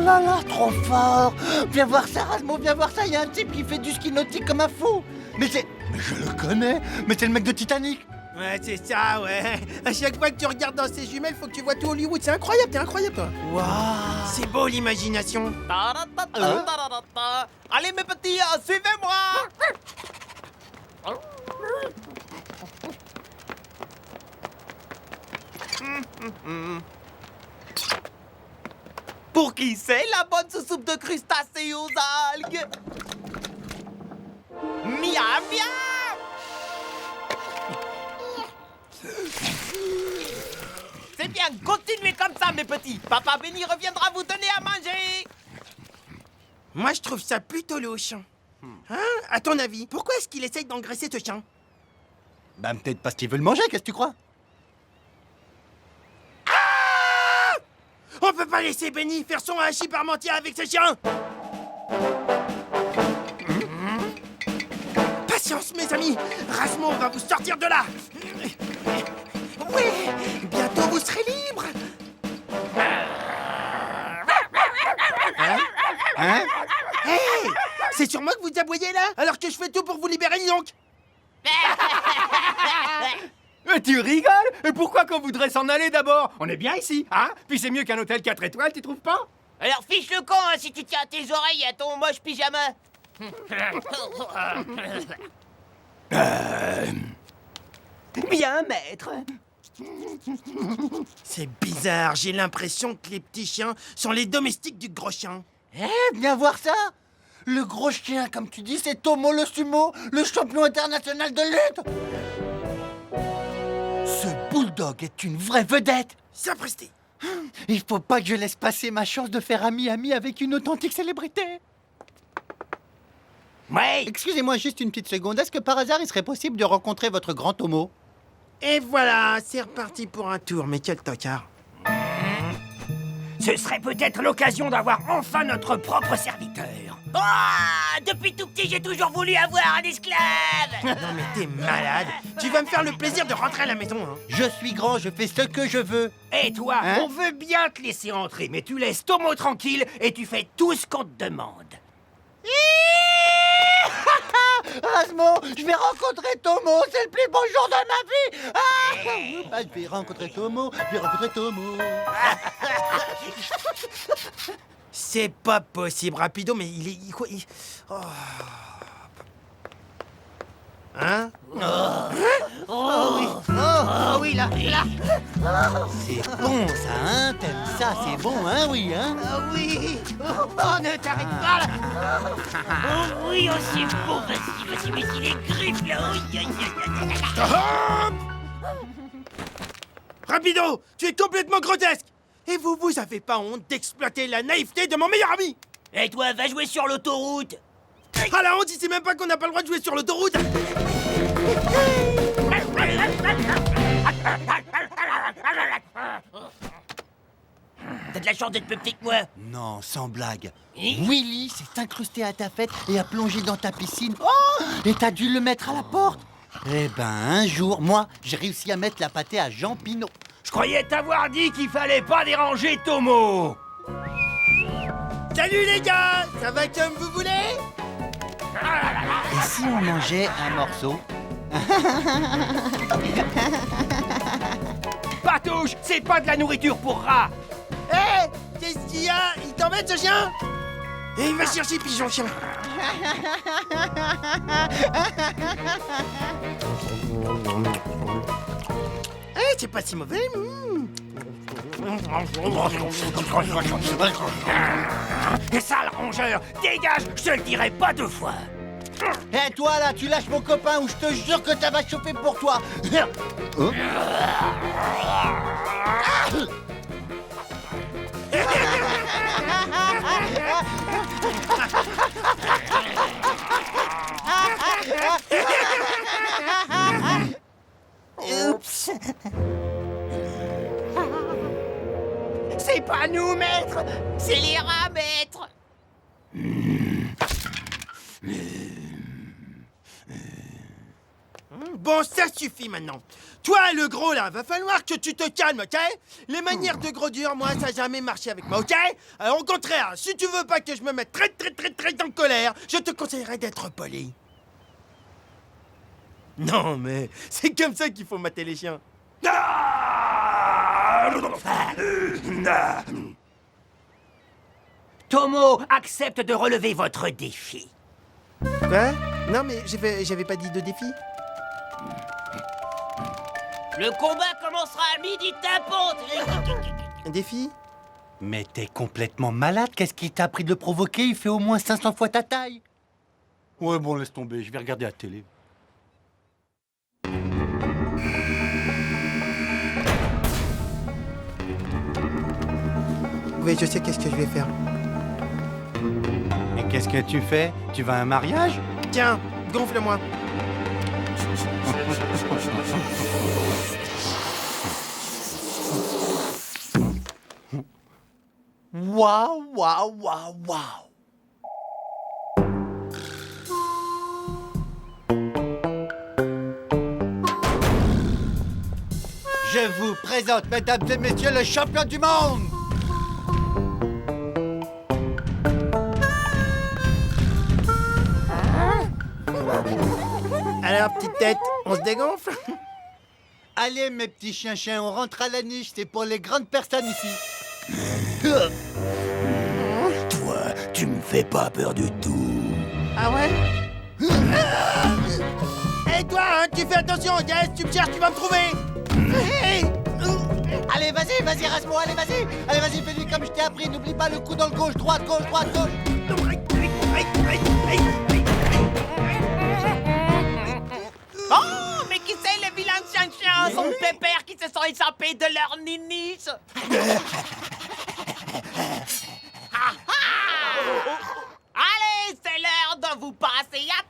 là là, trop fort. Viens voir ça, Rasmo, viens voir ça. Il y a un type qui fait du ski nautique comme un fou. Mais je le connais. Mais c'est le mec de Titanic. Ouais, c'est ça, ouais. À chaque fois que tu regardes dans ces jumelles, faut que tu vois tout Hollywood. C'est incroyable, t'es incroyable, toi. Waouh. C'est beau, l'imagination. Allez mes petits, suivez-moi. Pour qui c'est la bonne soupe de crustacés aux algues? Miam, miam. C'est bien, continuez comme ça, mes petits. Papa Béni reviendra vous donner à manger. Moi, je trouve ça plutôt louche. Hein? À ton avis, pourquoi est-ce qu'il essaye d'engraisser ce chien? Bah peut-être parce qu'il veut le manger, qu'est-ce que tu crois? On peut pas laisser Benny faire son hachis parmentier avec ce chien. Patience, mes amis. Rasmo va vous sortir de là. Oui, bientôt vous serez libre. Hein? Hey, c'est sur moi que vous aboyez là, alors que je fais tout pour vous libérer, dis donc. Tu rigoles? Et pourquoi qu'on voudrait s'en aller d'abord? On est bien ici, hein? Puis c'est mieux qu'un hôtel 4 étoiles, tu trouves pas? Alors fiche le camp hein, si tu tiens à tes oreilles et à ton moche pyjama. Bien, maître. C'est bizarre, j'ai l'impression que les petits chiens sont les domestiques du gros chien. Viens voir ça. Le gros chien, comme tu dis, c'est Tomo le sumo, le champion international de lutte. Ce bulldog est une vraie vedette. Sapristi. Il faut pas que je laisse passer ma chance de faire ami-ami avec une authentique célébrité. Ouais. Excusez-moi juste une petite seconde. Est-ce que par hasard il serait possible de rencontrer votre grand Tomo? Et voilà, c'est reparti pour un tour, mais quel tocard. Ce serait peut-être l'occasion d'avoir enfin notre propre serviteur. Oh, depuis tout petit, j'ai toujours voulu avoir un esclave. Non mais t'es malade. Tu vas me faire le plaisir de rentrer à la maison, hein. Je suis grand, je fais ce que je veux. Et toi, Hein? on veut bien te laisser entrer, mais tu laisses Tomo tranquille et tu fais tout ce qu'on te demande. Asmo, je vais rencontrer Tomo, c'est le plus beau jour de ma vie. Ah, je vais rencontrer Tomo, je vais rencontrer Tomo. C'est pas possible, Rapido, mais il est... quoi, oh. Hein? Oh oui, là. C'est bon ça, hein? T'aimes ça, c'est bon, hein? Oui, hein? Oui. Oh, ne t'arrête pas là. Oh oui, oh c'est bon. Vas-y, mets les griffes là. Oui, aïe, aïe, aïe, aïe. Rapido, tu es complètement grotesque. Et vous avez pas honte d'exploiter la naïveté de mon meilleur ami? Et toi, va jouer sur l'autoroute. Ah la honte, il sait même pas qu'on n'a pas le droit de jouer sur l'autoroute. T'as de la chance d'être plus petit que moi. Non, sans blague. Hein? Willy s'est incrusté à ta fête et a plongé dans ta piscine. Oh! Et t'as dû le mettre à la porte. Eh ben, un jour, moi, j'ai réussi à mettre la pâtée à Jean Pinot. Je croyais t'avoir dit qu'il fallait pas déranger Tomo. Salut les gars, ça va comme vous voulez? Et si on mangeait un morceau? Patouche, c'est pas de la nourriture pour rats. Hé, qu'est-ce qu'il y a? Il t'embête ce chien? Et il va chercher pigeon chien. Eh, c'est pas si mauvais. Sale rongeur, dégage, je te le dirai pas deux fois. Eh toi là, tu lâches mon copain ou je te jure que ça va chauffer pour toi. Oh. Oups. C'est pas nous, maître. C'est les rats, maître. Bon, ça suffit maintenant. Toi, le gros, là, va falloir que tu te calmes, ok? Les manières de gros dur, moi, ça n'a jamais marché avec moi, ok? Alors, au contraire, si tu veux pas que je me mette très en colère, je te conseillerais d'être poli. Non, mais c'est comme ça qu'il faut mater les chiens. Tomo accepte de relever votre défi. Quoi? Non, mais j'avais pas dit de défi. Le combat commencera à midi tapante. Un défi? Mais t'es complètement malade, qu'est-ce qui t'a appris de le provoquer? Il fait au moins 500 fois ta taille. Ouais, bon, laisse tomber, je vais regarder la télé. Oui, je sais qu'est-ce que je vais faire. Et qu'est-ce que tu fais? Tu vas à un mariage? Tiens, gonfle-moi. Waouh, waouh, waouh, waouh! Je vous présente, mesdames et messieurs, le champion du monde! Alors, petite tête, on se dégonfle? Allez, mes petits chiens, on rentre à la niche, c'est pour les grandes personnes ici. Toi, tu me fais pas peur du tout. Ah ouais? Hé, toi, hein, tu fais attention, yes, tu me cherches, tu vas me trouver. Hey. Allez, vas-y, Rasmo, allez, vas-y, fais-lui comme je t'ai appris, n'oublie pas le coup dans le gauche, droite, gauche. Oh, mais qui c'est les vilains chiens son pépère qui se sont échappés de leur ninis? Ah, ah. Allez, c'est l'heure de vous passer à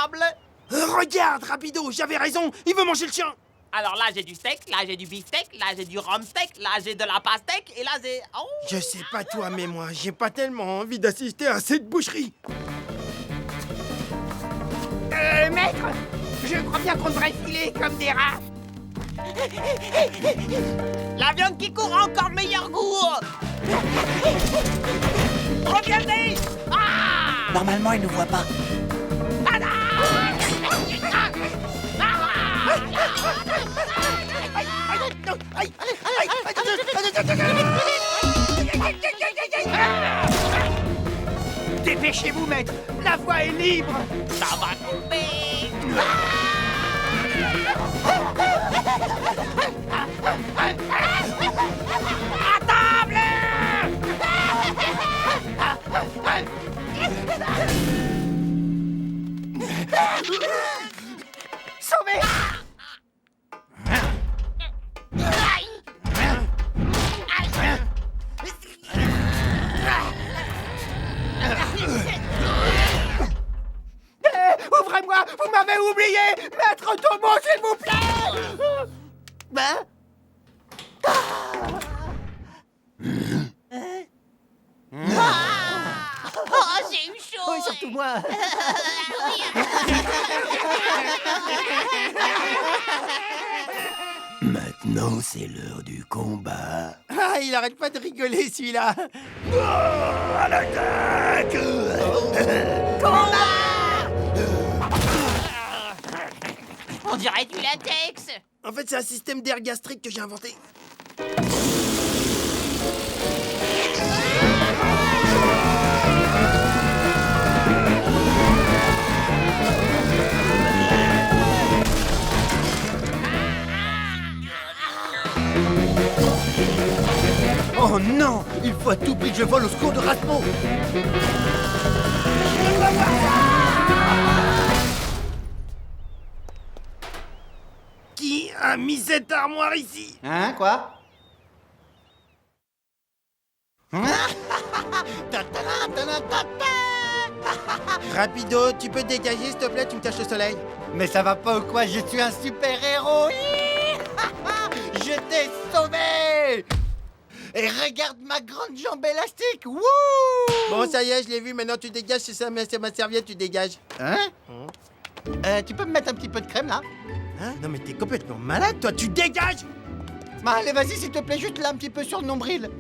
table. Regarde, rapido, j'avais raison, il veut manger le chien. Alors là, j'ai du steak, là, j'ai du beefsteak, là, j'ai du rumsteak, là, j'ai de la pastèque, et là, j'ai... Oh. Je sais pas toi, mais moi, j'ai pas tellement envie d'assister à cette boucherie. Maître, je crois bien qu'on devrait filer comme des rats. La viande qui court a encore meilleur goût. Reviendez. Ah. Normalement, il ne voit pas. Dépêchez-vous, maître. La voie est libre. Ça va couper. À table. Sauvez. Ouvrez-moi, vous m'avez oublié. Maître Tomo, s'il vous plaît. Ben? Oh, j'ai eu chaud. Oui, surtout moi. Maintenant, c'est l'heure du combat. Ah, il arrête pas de rigoler, celui-là. À l'attaque! On dirait du latex. En fait, c'est un système d'air gastrique que j'ai inventé. Oh non! Il faut à tout prix que je vole au secours de Rasmo! Qui a mis cette armoire ici? Hein, quoi? Rapido, tu peux te dégager, s'il te plaît, tu me caches le soleil. Mais ça va pas ou quoi? Je suis un super-héros! Je t'ai sauvé! Et regarde ma grande jambe élastique! Wouh! Bon, ça y est, je l'ai vu, maintenant tu dégages, c'est ma serviette, tu dégages. Hein? Tu peux me mettre un petit peu de crème, là? Hein? Non mais t'es complètement malade, toi, tu dégages! Bah, allez, vas-y, s'il te plaît, juste là, un petit peu sur le nombril.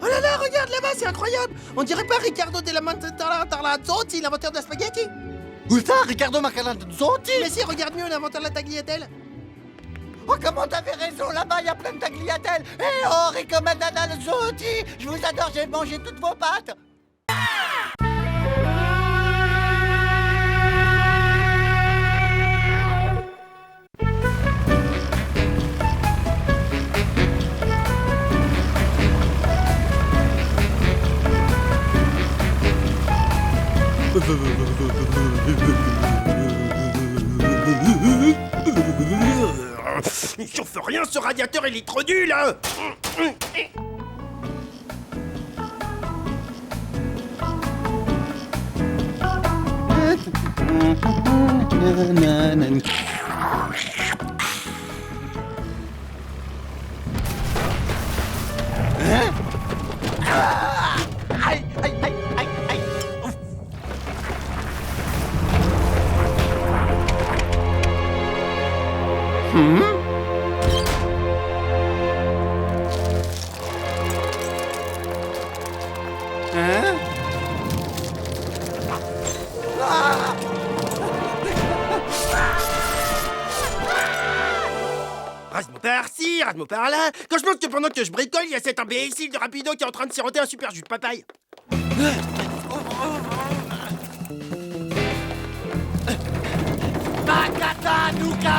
Oh là là, regarde là-bas, c'est incroyable! On dirait pas Riccardo della Mantarlazzotti, l'inventeur de la spaghetti? Où ça, Riccardo Macalanzotti? Mais si, regarde mieux l'inventeur de la tagliatelle! Oh, comment t'avais raison, là-bas, il y a plein de tagliatelles. Eh oh, Rico Macalanzotti, je vous adore, j'ai mangé toutes vos pâtes. Il chauffe rien, ce radiateur, il est trop nul, hein! Aïe, aïe, aïe, aïe, aïe. Hein? Rase-moi par-ci, rase-moi par-là. Quand je pense que pendant que je bricole, il y a cet imbécile de Rapido qui est en train de siroter un super jus de papaye. Macatanuka!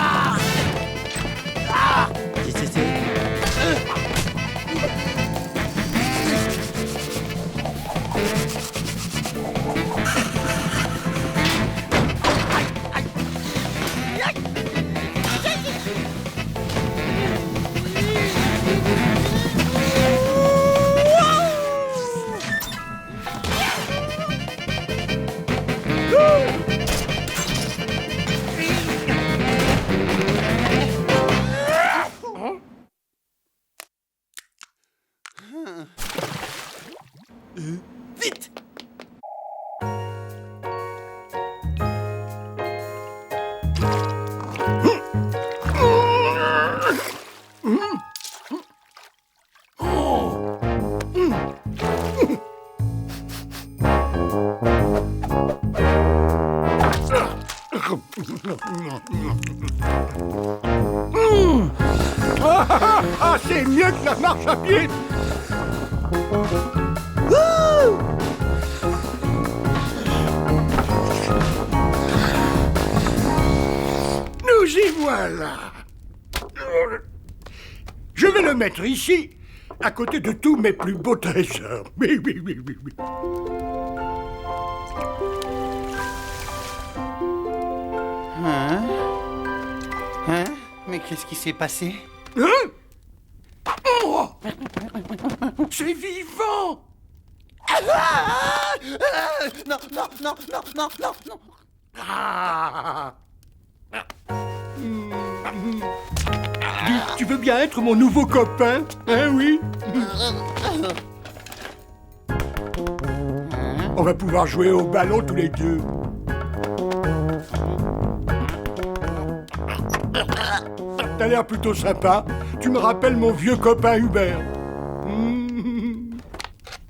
Vite! Ah, c'est mieux que la marche à pied. Nous y voilà. Je vais le mettre ici, à côté de tous mes plus beaux trésors. Oui, oui, oui, oui, oui. Hein? Hein? Mais qu'est-ce qui s'est passé? Hein? Oh! C'est vivant! Non, non, non, non, non, non, non. Ah! Tu veux bien être mon nouveau copain? Hein, oui? On va pouvoir jouer au ballon tous les deux. T'as l'air plutôt sympa. Tu me rappelles mon vieux copain Hubert.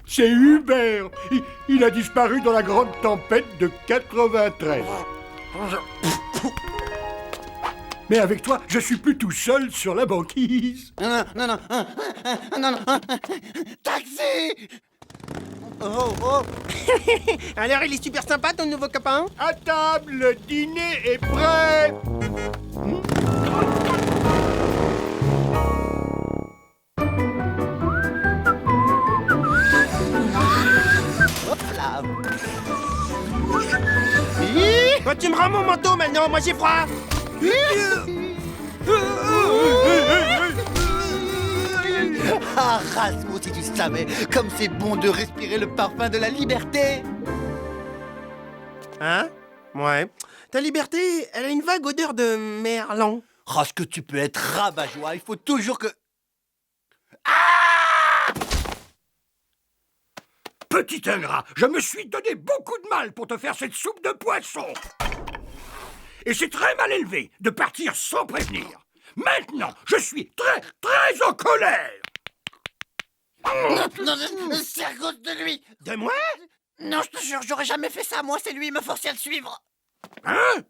C'est Hubert. Il a disparu dans la grande tempête de 93. Mais avec toi, je suis plus tout seul sur la banquise. Non, non, non, non, non, taxi! Oh, oh! Alors, il est super sympa, ton nouveau copain? À table, le dîner est prêt. Hop là! Bah, tu me rends mon manteau maintenant, moi j'ai froid! Ah, Rasmus, si tu savais, comme c'est bon de respirer le parfum de la liberté! Hein? Ouais. Ta liberté, elle a une vague odeur de merlan. Oh, ce que tu peux être rabat-joie, il faut toujours que... Petit ingrat, je me suis donné beaucoup de mal pour te faire cette soupe de poisson. Et c'est très mal élevé de partir sans prévenir. Maintenant, je suis très, très en colère. Non, c'est à cause de lui. De moi? Non, je te jure, j'aurais jamais fait ça. Moi, c'est lui, il me forçait à le suivre. Hein?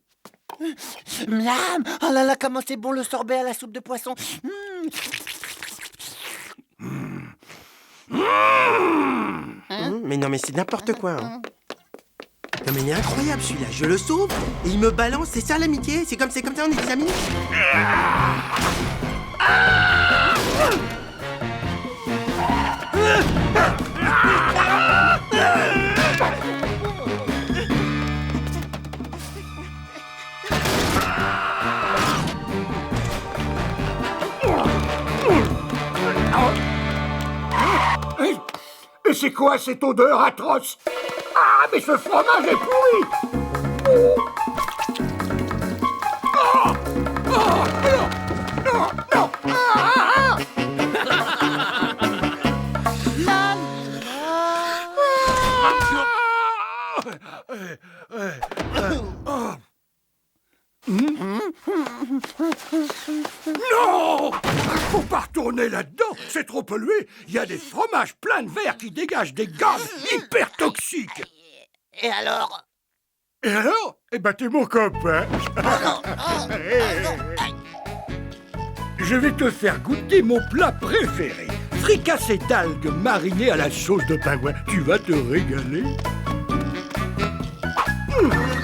Miam! Oh là là, comment c'est bon le sorbet à la soupe de poisson. Mais non, mais c'est n'importe quoi. Hein. Non, mais il est incroyable celui-là. Je le sauve et il me balance. C'est ça l'amitié? C'est comme ça, on est des amis? Et c'est quoi cette odeur atroce? Ah, mais ce fromage est pourri! Oh, oh, non, non, ah, Non! Faut pas retourner là-dedans, c'est trop pollué. Il y a des fromages pleins de verre qui dégagent des gaz hyper toxiques. Et alors? Et alors? Eh ben, t'es mon copain. Je vais te faire goûter mon plat préféré. Fricassé d'algues marinées à la sauce de pingouin. Tu vas te régaler.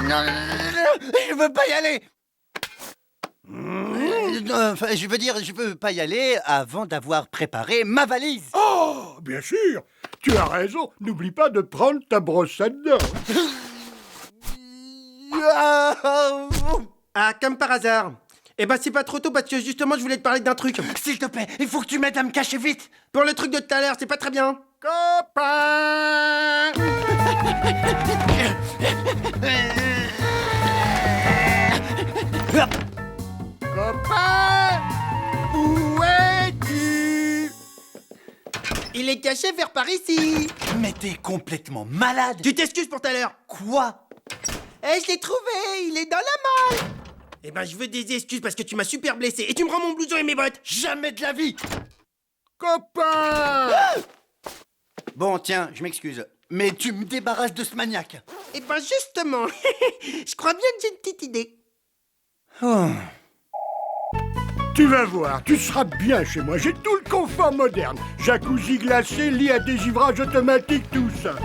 Non, je veux pas y aller. Enfin, je veux dire, je veux pas y aller avant d'avoir préparé ma valise. Oh, bien sûr. Tu as raison. N'oublie pas de prendre ta brosse à dents. Ah, comme par hasard. Eh ben, c'est pas trop tôt parce que justement, je voulais te parler d'un truc. S'il te plaît, il faut que tu m'aides à me cacher vite. Pour le truc de tout à l'heure, c'est pas très bien. Copain! Copain! Où es-tu? Il est caché vers par ici. Mais t'es complètement malade. Tu t'excuses pour tout à l'heure. Quoi? Eh, je l'ai trouvé, il est dans la malle. Eh ben, je veux des excuses parce que tu m'as super blessé et tu me rends mon blouson et mes bottes. Jamais de la vie. Copain! Bon, tiens, je m'excuse. Mais tu me débarrasses de ce maniaque. Eh ben, justement, je crois bien que j'ai une petite idée. Oh. Tu vas voir, tu seras bien chez moi. J'ai tout le confort moderne. Jacuzzi glacé, lit à dégivrage automatique, tout ça.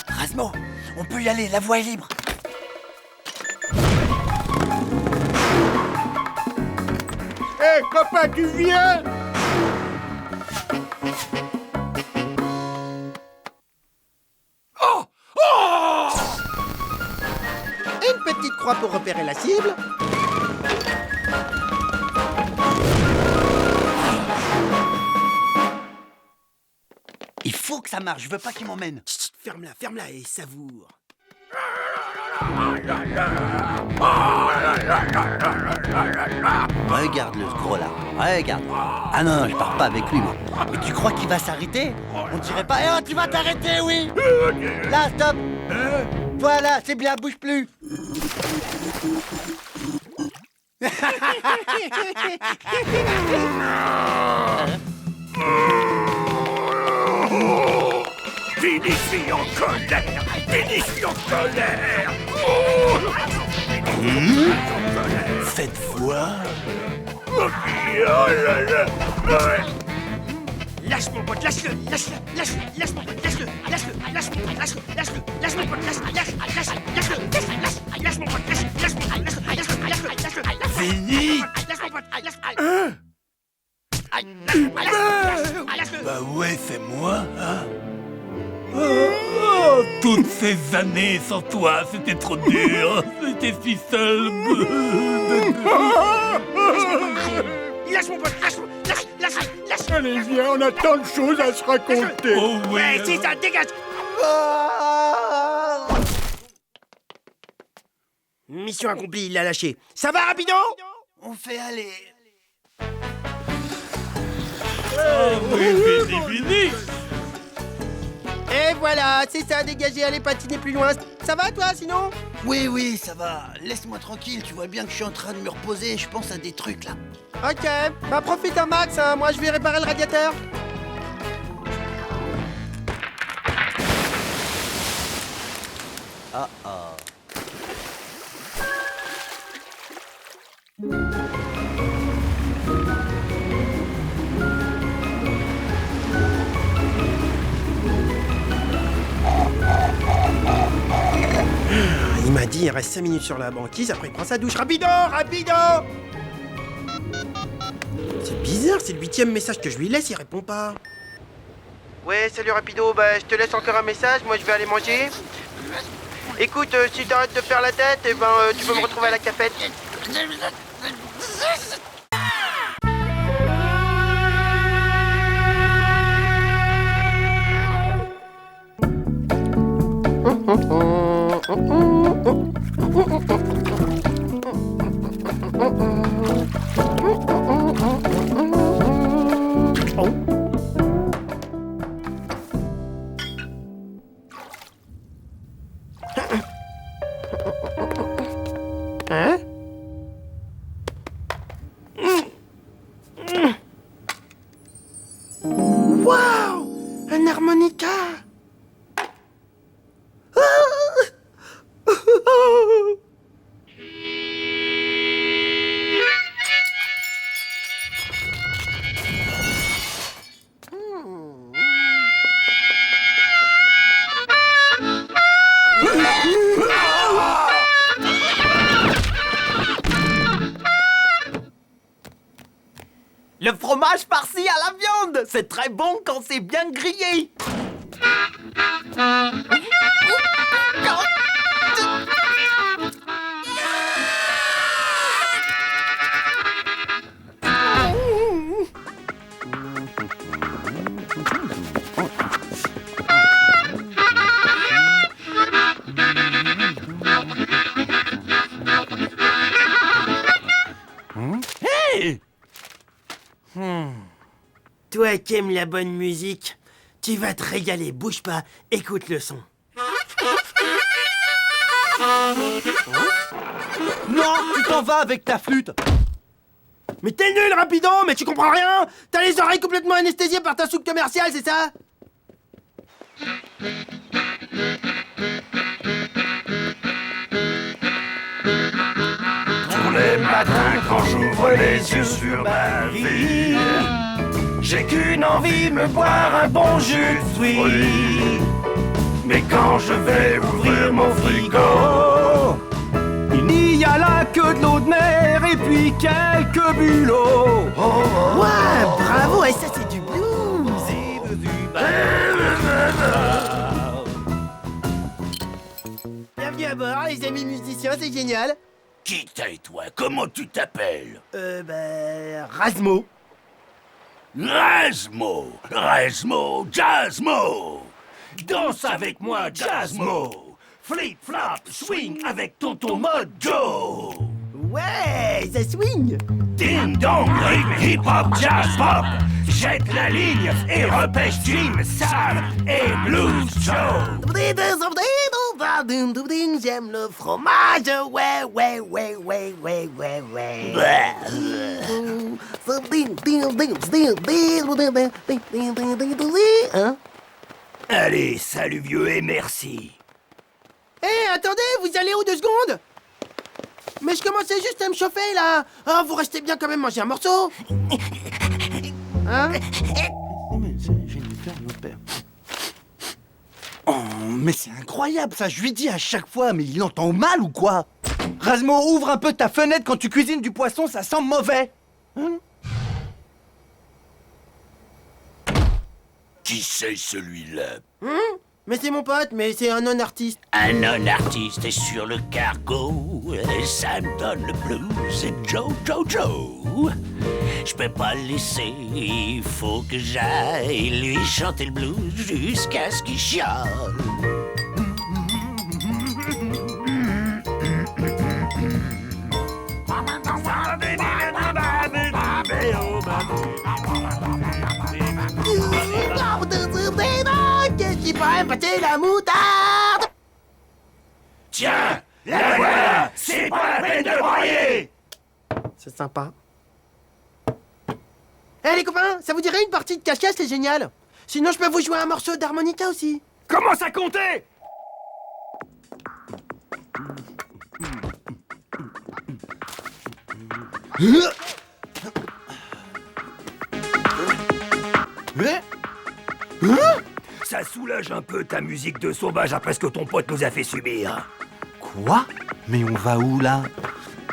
Rasmo, on peut y aller, la voie est libre. Hé, copain, tu viens? Oh! Oh! Et une petite croix pour repérer la cible. Il faut que ça marche, je veux pas qu'il m'emmène. Chut, ferme-la et savoure. Regarde-le, ce gros là. Regarde. Ah non, je pars pas avec lui, moi. Mais tu crois qu'il va s'arrêter? On dirait pas. Eh oh, tu vas t'arrêter, oui. Là, stop. Voilà, c'est bien, bouge plus. Finish en colère! Finish en colère! Cette fois... Oh là là! Lâche mon pote, lâche-le, lâche mon pote, lâche-le, lâche mon pote, lâche mon pote, lâche mon pote, Fini. Bah ouais, c'est moi, hein? Toutes ces années sans toi, c'était trop dur. J'étais si seul. lâche mon pote, lâche. Allez, viens, on a tant de choses à se raconter. Oh oui. Ouais, c'est ça, dégage. Mission accomplie, il l'a lâché. Ça va, rapido? On fait aller. Oh oui, fini. Et voilà, c'est ça, dégagez, allez patiner plus loin. Ça va toi sinon? Oui, oui, ça va. Laisse-moi tranquille, tu vois bien que je suis en train de me reposer, je pense à des trucs là. Ok, bah profite un max, hein. Moi je vais réparer le radiateur. Ah ah. Il m'a dit il reste 5 minutes sur la banquise, après il prend sa douche. Rapido, rapido! C'est bizarre, c'est le 8e message que je lui laisse, il répond pas. Ouais, salut Rapido, bah je te laisse encore un message, moi je vais aller manger. Écoute, si t'arrêtes de faire la tête, eh ben tu peux me retrouver à la cafette. Hein? Waouh! Un harmonica! Le fromage farci à la viande, c'est très bon quand c'est bien grillé. Toi qui aimes la bonne musique, tu vas te régaler, bouge pas, écoute le son. Non, tu t'en vas avec ta flûte. Mais t'es nul, Rapido, mais tu comprends rien? T'as les oreilles complètement anesthésiées par ta soupe commerciale, c'est ça? Tous les matins quand j'ouvre les yeux sur ma vie, j'ai qu'une envie, me boire un bon jus de fruits. Mais quand je vais ouvrir mon frigo, Il n'y a là que de l'eau de mer et puis quelques bulots. Ouais, bravo, et ça c'est du blues. Bienvenue à bord, les amis musiciens, c'est génial. Qui t'es, toi? Comment tu t'appelles? Razmo. Razmo! Razmo! Jazzmo! Danse avec moi, Jazzmo! Flip-flop, swing avec tonton Mojo! Ouais, ça swing. Ding dong, rythme, hip-hop, jazz-pop! Jette la ligne et repêche Jim, Sam et Blues Joe! J'aime le fromage, ouais, ouais, ouais, ouais, ouais, ouais, ouais. Hein? Allez, salut vieux et merci! Hé, attendez, vous allez où 2 secondes? Mais je commençais juste à me chauffer, là. Oh, vous restez bien quand même manger un morceau. Hein? Oh, mais c'est incroyable ça, je lui dis à chaque fois, mais il entend mal ou quoi? Razmo, ouvre un peu ta fenêtre quand tu cuisines du poisson, ça sent mauvais. Hein? Qui c'est celui-là? Mais c'est mon pote, mais c'est un non-artiste. Un non-artiste est sur le cargo, et ça me donne le blues, et Joe. Je peux pas le laisser, il faut que j'aille lui chanter le blues jusqu'à ce qu'il chiale. Qu'est-ce qui pourrait c'est la moutarde. Tiens, la voilà. C'est pas la peine de broyer. C'est sympa. Eh les copains, ça vous dirait une partie de cache-cache, c'est génial. Sinon je peux vous jouer un morceau d'harmonica aussi. Commence à compter. Ça soulage un peu ta musique de sauvage après ce que ton pote nous a fait subir. Quoi? Mais on va où là?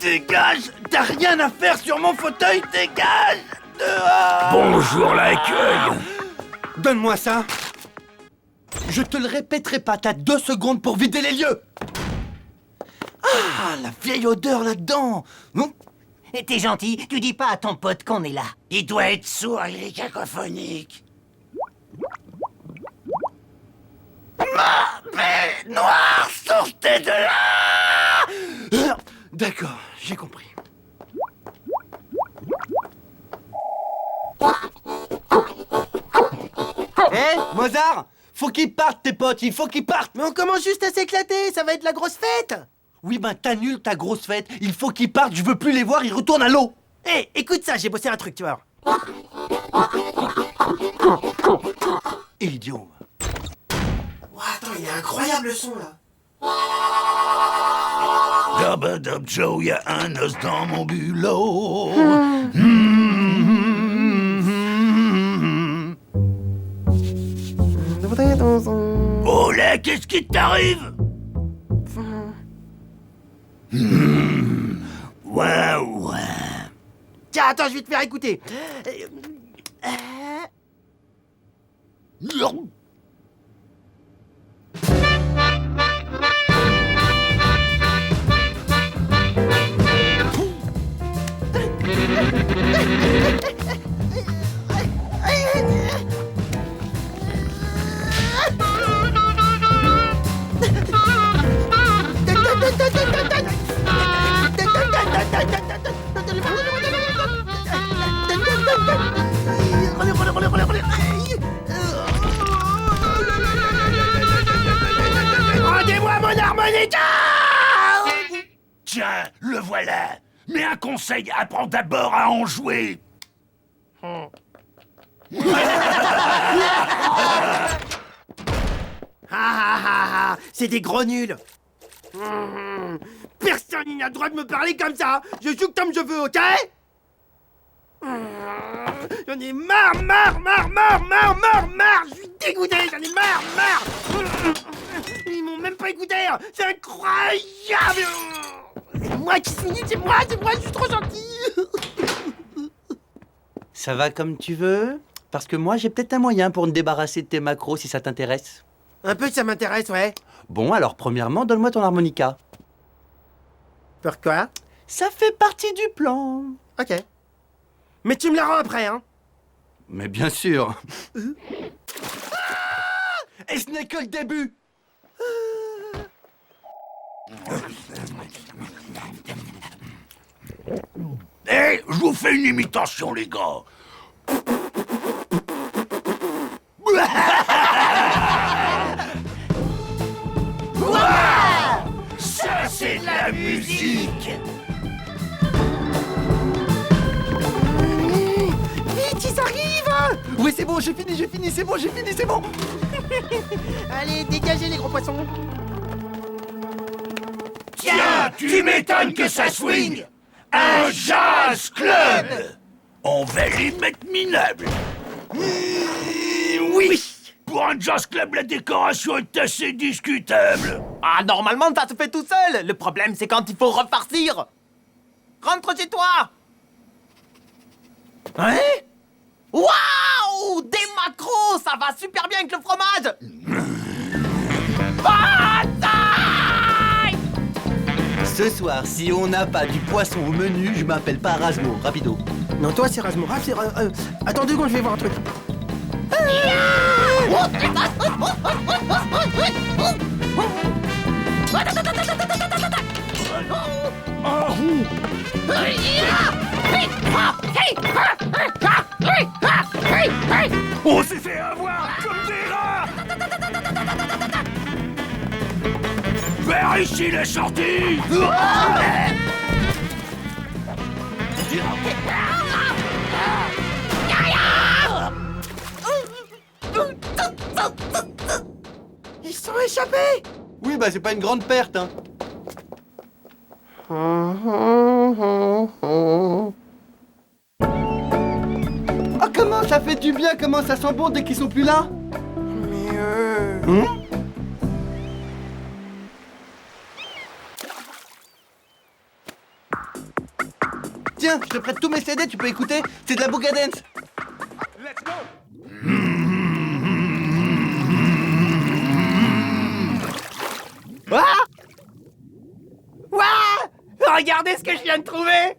Dégage, t'as rien à faire sur mon fauteuil, dégage. Dehors. Bonjour l'accueil. Donne-moi ça. Je te le répéterai pas, t'as 2 secondes pour vider les lieux. Ah, la vieille odeur là-dedans. Non? Et t'es gentil, tu dis pas à ton pote qu'on est là. Il doit être sourd, il est cacophonique. Mais noir, sortez de là! D'accord, j'ai compris. Hé, Mozart, faut qu'ils partent tes potes, il faut qu'ils partent. Mais on commence juste à s'éclater, ça va être la grosse fête. Oui, ben t'annules ta grosse fête, il faut qu'ils partent, je veux plus les voir, ils retournent à l'eau. Hé, écoute ça, j'ai bossé un truc, tu vois. Idiot. Oh, attends, il est incroyable le son là. Dub Joe, y'a un os dans mon bulot. Oh là, qu'est-ce qui t'arrive? Waouh. Tiens, attends, je vais te faire écouter. Rendez-moi mon harmonica! Tiens, le voilà. Mais un conseil, apprends d'abord à en jouer. C'est des gros nuls. Personne n'a le droit de me parler comme ça. Je joue comme je veux, ok? J'en ai marre. Je suis dégoûté, j'en ai marre. Ils m'ont même pas écouté. C'est incroyable. C'est moi qui suis nul, c'est moi, je suis trop gentil. Ça va comme tu veux? Parce que moi, j'ai peut-être un moyen pour me débarrasser de tes macros si ça t'intéresse. Un peu, ça m'intéresse, ouais. Bon, alors premièrement, donne-moi ton harmonica. Pourquoi? Ça fait partie du plan. Ok. Mais tu me la rends après, hein? Mais bien sûr. Et ce n'est que le début. Eh, je vous fais une imitation, les gars. Ça, c'est de la musique. Vite, ils arrivent! Oui, c'est bon, j'ai fini, c'est bon. Allez, dégagez les gros poissons. Tiens, tu m'étonnes que ça swing. Un jazz club. On va les mettre minables. Oui. Pour un jazz club, la décoration est assez discutable. Ah, normalement, ça se fait tout seul. Le problème, c'est quand il faut repartir. Rentre chez toi. Hein? Waouh! Des macros, ça va super bien avec le fromage. Bataille! Ce soir, si on n'a pas du poisson au menu, je m'appelle pas Rasmo, rapido. Non, toi, c'est Rasmo. Ah, c'est... Attends 2 secondes, je vais voir un truc. On s'est fait avoir comme des rats. Par ici la sortie. Ils sont échappés. Oui, bah c'est pas une grande perte, hein. Oh, comment ça fait du bien, comment ça sent bon dès qu'ils sont plus là. Mais Tiens, je te prête tous mes CD, tu peux écouter. C'est de la booga dance. Let's go. Ah Ouah Regardez ce que je viens de trouver.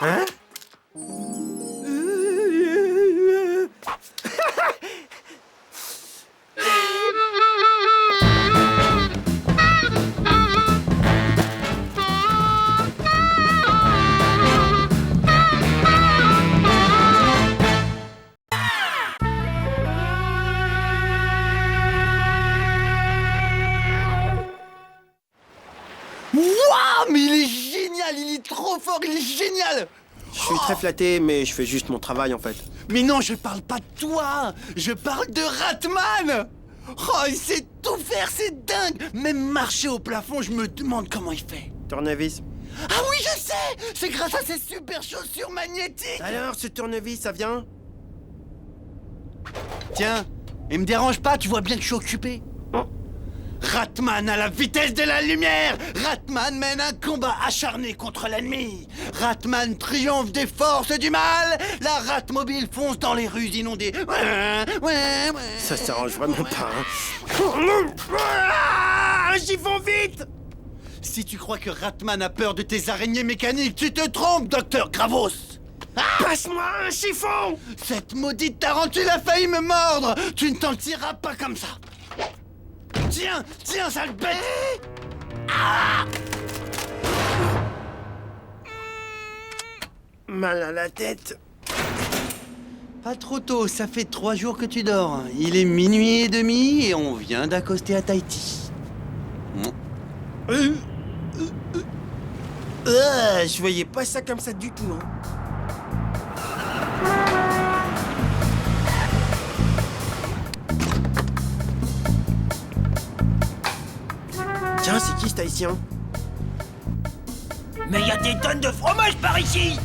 Hein? Waouh, mais il est génial, il est trop fort, il est génial. Je suis très flatté, mais je fais juste mon travail en fait. Mais non, je parle pas de toi, je parle de Ratman. Oh, il sait tout faire, c'est dingue. Même marcher au plafond, je me demande comment il fait. Tournevis. Ah oui, je sais, c'est grâce à ces super chaussures magnétiques. Alors, ce tournevis, ça vient? Tiens, et me dérange pas, tu vois bien que je suis occupé. Ratman à la vitesse de la lumière. Ratman mène un combat acharné contre l'ennemi. Ratman triomphe des forces du mal. La Ratmobile fonce dans les rues inondées. Ouais. Ça s'arrange vraiment pas, hein. Ah, j'y vont vite. Si tu crois que Ratman a peur de tes araignées mécaniques, tu te trompes, docteur Gravos. Passe-moi un chiffon. Cette maudite tarentule a failli me mordre. Tu ne t'en tireras pas comme ça. Tiens, sale bête. Mal à la tête. Pas trop tôt, ça fait 3 jours que tu dors. Il est minuit et demi et on vient d'accoster à Tahiti. Je voyais pas ça comme ça du tout, hein. Tiens, c'est qui cet haïtien? Mais y a des tonnes de fromage par ici.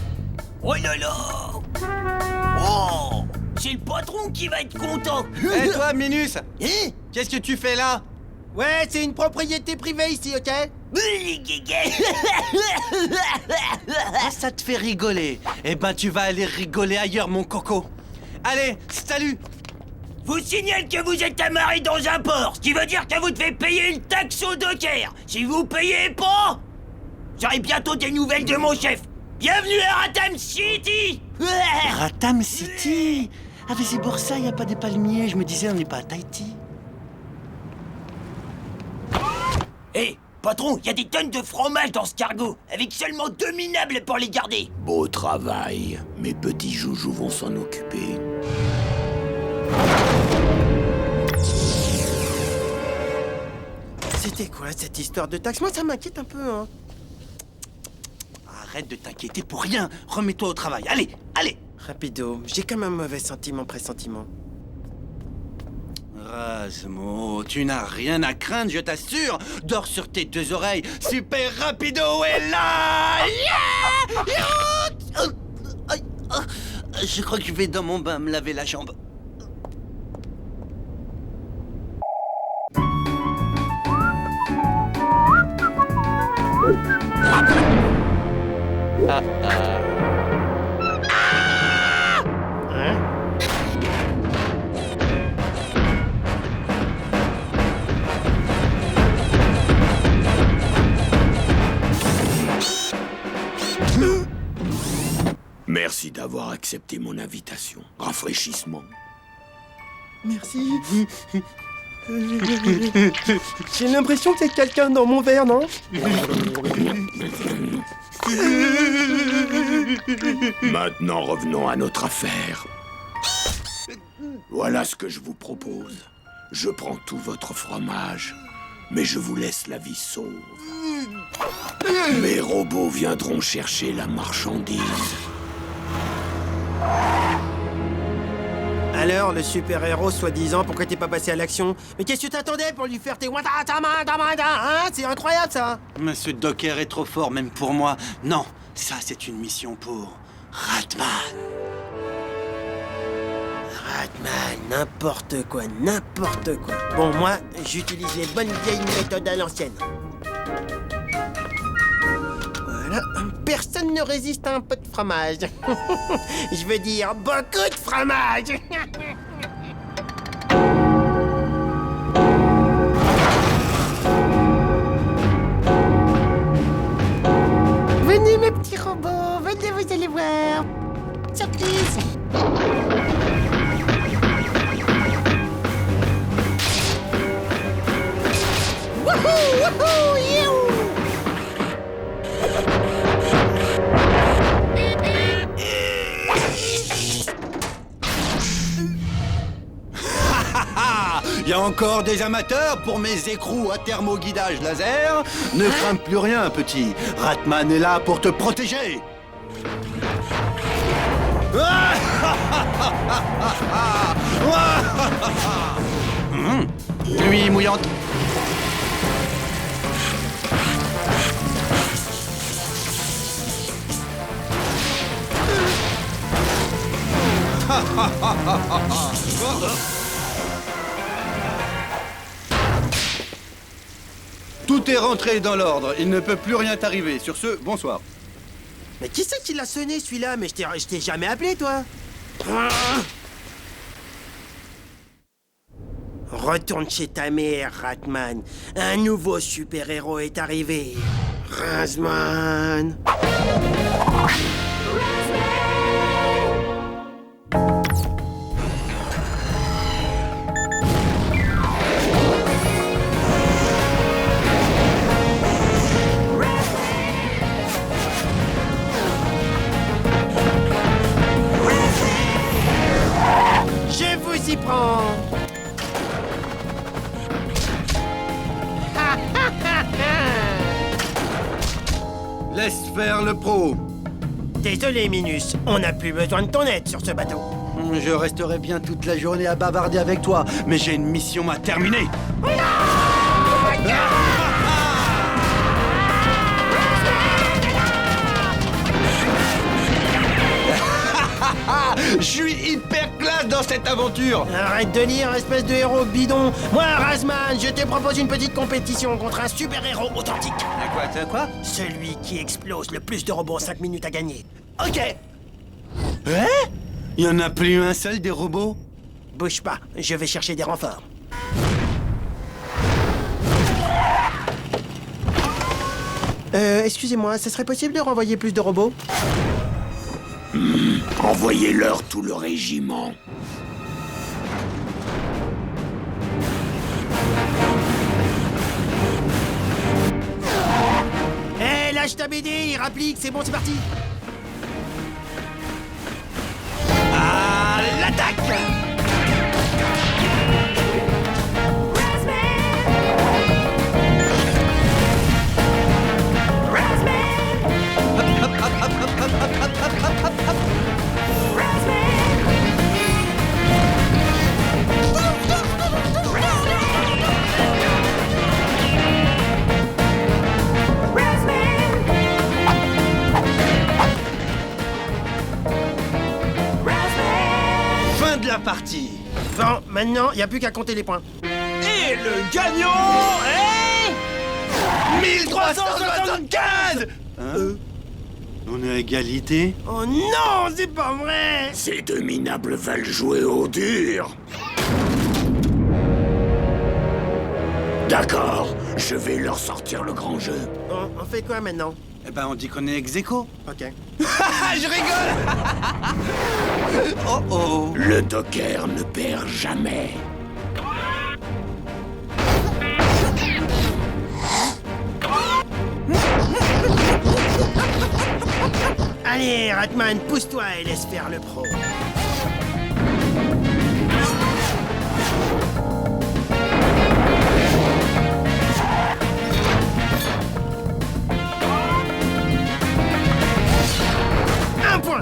Oh là là. Oh, c'est le patron qui va être content. Et toi, Minus, qu'est-ce que tu fais là? Ouais, c'est une propriété privée ici, ok? Ah, ça te fait rigoler. Eh ben, tu vas aller rigoler ailleurs, mon coco. Allez, salut. Vous signale que vous êtes amarré dans un port, ce qui veut dire que vous devez payer une taxe au docker. Si vous payez pas, j'aurai bientôt des nouvelles de mon chef. Bienvenue à Ratam City. Ratam City. Ah, mais c'est pour ça, il n'y a pas des palmiers. Je me disais, on n'est pas à Tahiti. Hé, patron, y a des tonnes de fromage dans ce cargo, avec seulement 2 minables pour les garder. Beau travail. Mes petits joujoux vont s'en occuper. C'était quoi cette histoire de taxe? Moi, ça m'inquiète un peu, hein. Arrête de t'inquiéter pour rien. Remets-toi au travail. Allez. Rapido, j'ai comme un mauvais pressentiment. Rasmo, tu n'as rien à craindre, je t'assure. Dors sur tes 2 oreilles. Super Rapido est là. Je crois que je vais dans mon bain me laver la jambe. Merci d'avoir accepté mon invitation. Rafraîchissement. Merci. J'ai l'impression qu'il y a quelqu'un dans mon verre, non? Maintenant, revenons à notre affaire. Voilà ce que je vous propose. Je prends tout votre fromage, mais je vous laisse la vie sauve. Mes robots viendront chercher la marchandise. Alors, le super-héros soi-disant, pourquoi t'es pas passé à l'action? Mais qu'est-ce que tu t'attendais pour lui faire tes watatamada, hein? C'est incroyable, ça! Monsieur Docker est trop fort, même pour moi. Non, ça, c'est une mission pour Ratman. Ratman, n'importe quoi, n'importe quoi. Bon, moi, j'utilise les bonnes vieilles méthodes à l'ancienne. Voilà, personne ne résiste à un peu de fromage. Je veux dire, beaucoup de fromage. Venez, mes petits robots, venez, vous allez voir. Surprise. Wouhou, wouhou, you. Il y a encore des amateurs pour mes écrous à thermoguidage laser. Ne crains plus rien, petit. Ratman est là pour te protéger. Nuit mouillante. Tout est rentré dans l'ordre. Il ne peut plus rien t'arriver. Sur ce, bonsoir. Mais qui c'est qui l'a sonné, celui-là? Mais je t'ai jamais appelé, toi. Retourne chez ta mère, Ratman. Un nouveau super-héros est arrivé. Razman. Je vous y prends. Laisse faire le pro. Désolé, Minus. On n'a plus besoin de ton aide sur ce bateau. Je resterai bien toute la journée à bavarder avec toi, mais j'ai une mission à terminer. Je suis hyper classe dans cette aventure. Arrête de lire, espèce de héros bidon. Moi, Razman, je te propose une petite compétition contre un super-héros authentique. Quoi? Celui qui explose le plus de robots en 5 minutes à gagner. Ok. Il y en a plus un seul des robots? Bouge pas, je vais chercher des renforts. Excusez-moi, ce serait possible de renvoyer plus de robots? Envoyez-leur tout le régiment. Hé, lâche ta BD, rapplique, c'est bon, c'est parti. À l'attaque! Fin de la partie. Bon, maintenant, y a plus qu'à compter les points. Et le gagnant est 1375. On est à égalité. Oh non, c'est pas vrai. Ces deux minables veulent jouer au dur. D'accord, je vais leur sortir le grand jeu. On fait quoi maintenant? Eh ben, on dit qu'on est ex-aequo. Ok. Je rigole. Oh oh. Le Docker ne perd jamais. Allez, Ratman, pousse-toi et laisse faire le pro. Un point.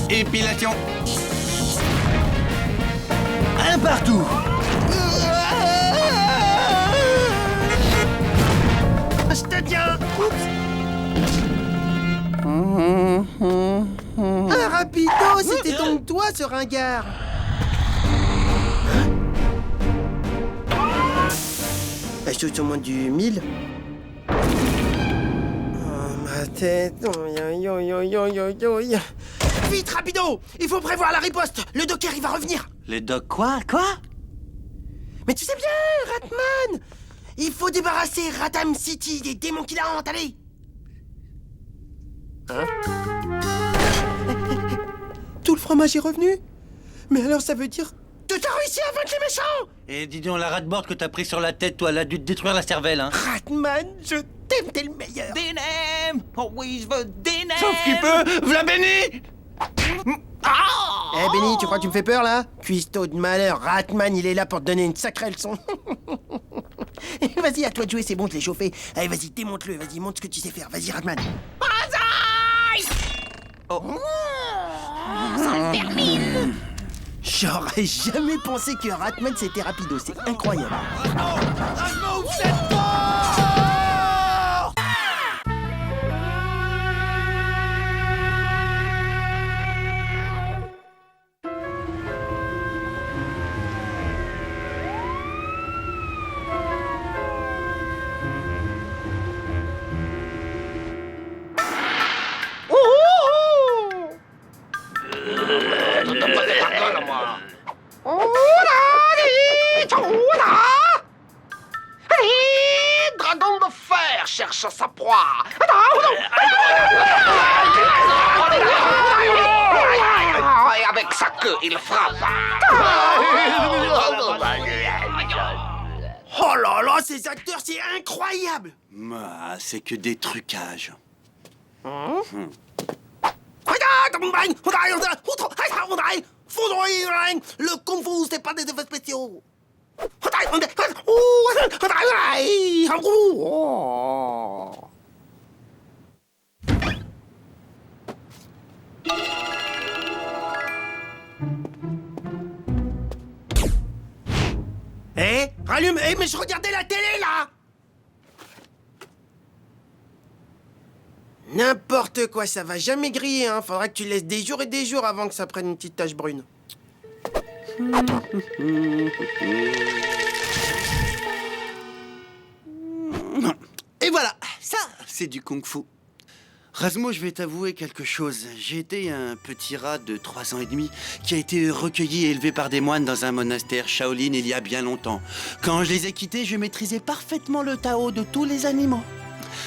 Épilation. Un partout. Je te tiens. Un rapido, c'était donc toi ce ringard. La chose au moins du 1000. Oh, ma tête. Vite, rapido. Il faut prévoir la riposte. Le docker, il va revenir. Le doc quoi? Mais tu sais bien, Ratman. Il faut débarrasser Ratham City des démons qui la hantent, allez. Tout le fromage est revenu? Mais alors ça veut dire que t'as réussi à vaincre les méchants? Et dis donc, la rat-board que t'as pris sur la tête, toi, elle a dû te détruire la cervelle, hein. Ratman, je t'aime, t'es le meilleur. Dinem! Oh oui, je veux dinem! Sauf qu'il peut. V'là Benny. Eh Benny, tu crois que tu me fais peur là? Cuistot de malheur, Ratman, il est là pour te donner une sacrée leçon. Vas-y, à toi de jouer, c'est bon, je l'ai chauffé. Allez, vas-y, démonte-le, vas-y, montre ce que tu sais faire. Vas-y, Ratman. Oh. Ça me termine. J'aurais jamais pensé que Ratman c'était rapido, c'est incroyable. Dragon de fer cherche sa proie. Et avec sa queue, il frappe. Oh là là, ces acteurs, c'est incroyable. C'est que des trucages. Le Kung Fu, c'est pas des effets spéciaux. Eh, rallume. Eh, mais je regardais la télé, là. N'importe quoi, ça va jamais griller, hein. Faudra que tu laisses des jours et des jours avant que ça prenne une petite tache brune. Et voilà, ça, c'est du kung-fu. Rasmo, je vais t'avouer quelque chose. J'ai été un petit rat de 3 ans et demi qui a été recueilli et élevé par des moines dans un monastère Shaolin il y a bien longtemps. Quand je les ai quittés, je maîtrisais parfaitement le Tao de tous les animaux.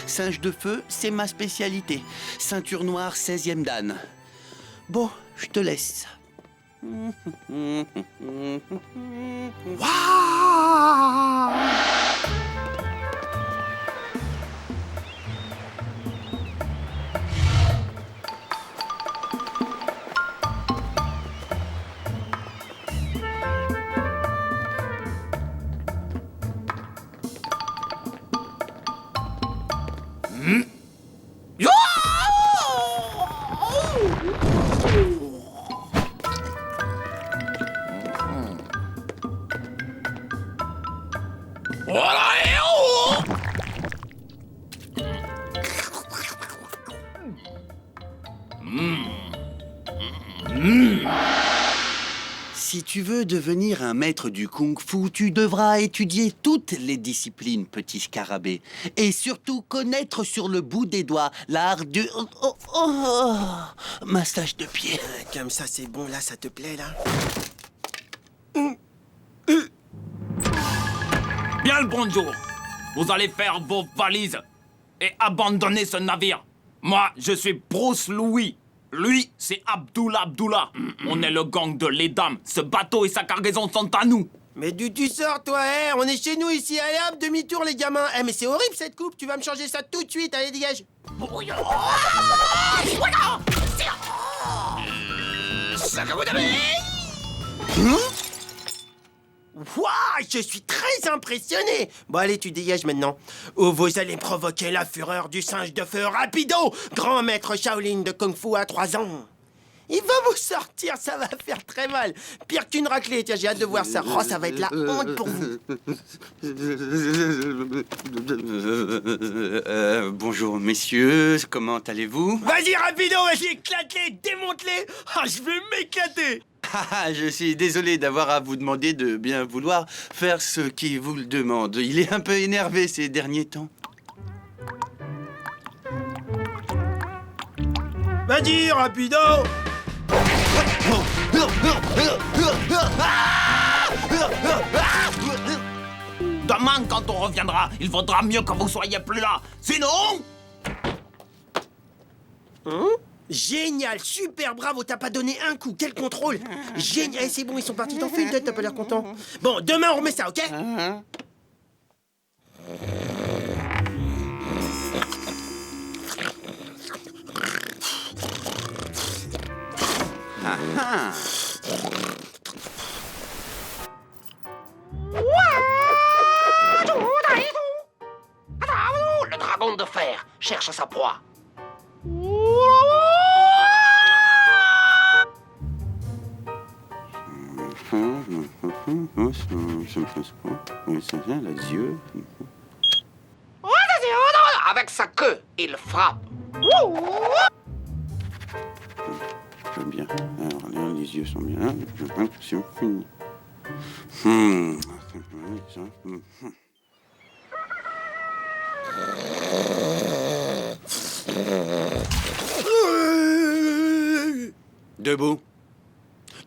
Singe de feu, c'est ma spécialité. Ceinture noire, 16e dan. Bon, je te laisse. Waouh! Si tu veux devenir un maître du kung-fu, tu devras étudier toutes les disciplines, petit scarabée. Et surtout connaître sur le bout des doigts l'art du... massage de pied. Comme ça, c'est bon, là, ça te plaît, là? Bien le bonjour. Vous allez faire vos valises et abandonner ce navire. Moi, je suis Bruce Louis. Lui, c'est Abdullah. On est le gang de les dames. Ce bateau et sa cargaison sont à nous. Mais d'où tu sors, toi, hein? On est chez nous ici, allez hop, demi-tour, les gamins. Eh, mais c'est horrible cette coupe, tu vas me changer ça tout de suite, allez, dégage. Wouah, je suis très impressionné. Bon, allez, tu dégages maintenant. Ou vous allez provoquer la fureur du singe de feu Rapido, grand maître Shaolin de Kung Fu à 3 ans. Il va vous sortir, ça va faire très mal. Pire qu'une raclée, tiens, j'ai hâte de voir ça. Oh, ça va être la honte pour vous. Bonjour messieurs, comment allez-vous? Vas-y, Rapido, vas-y, éclate-les, démonte-les. Ah, je vais m'éclater. Ah, je suis désolé d'avoir à vous demander de bien vouloir faire ce qui vous le demande. Il est un peu énervé ces derniers temps. Vas-y, Rapido. Demain, quand on reviendra, il vaudra mieux que vous soyez plus là. Sinon... Génial, super, bravo, t'as pas donné un coup, quel contrôle. Génial, c'est bon, ils sont partis, t'en fais une tête, t'as pas l'air content. Bon, demain on remet ça, ok? Le dragon de fer cherche sa proie. Avec sa queue, il frappe. J'aime bien. Alors là, les yeux sont bien. C'est fini. Debout.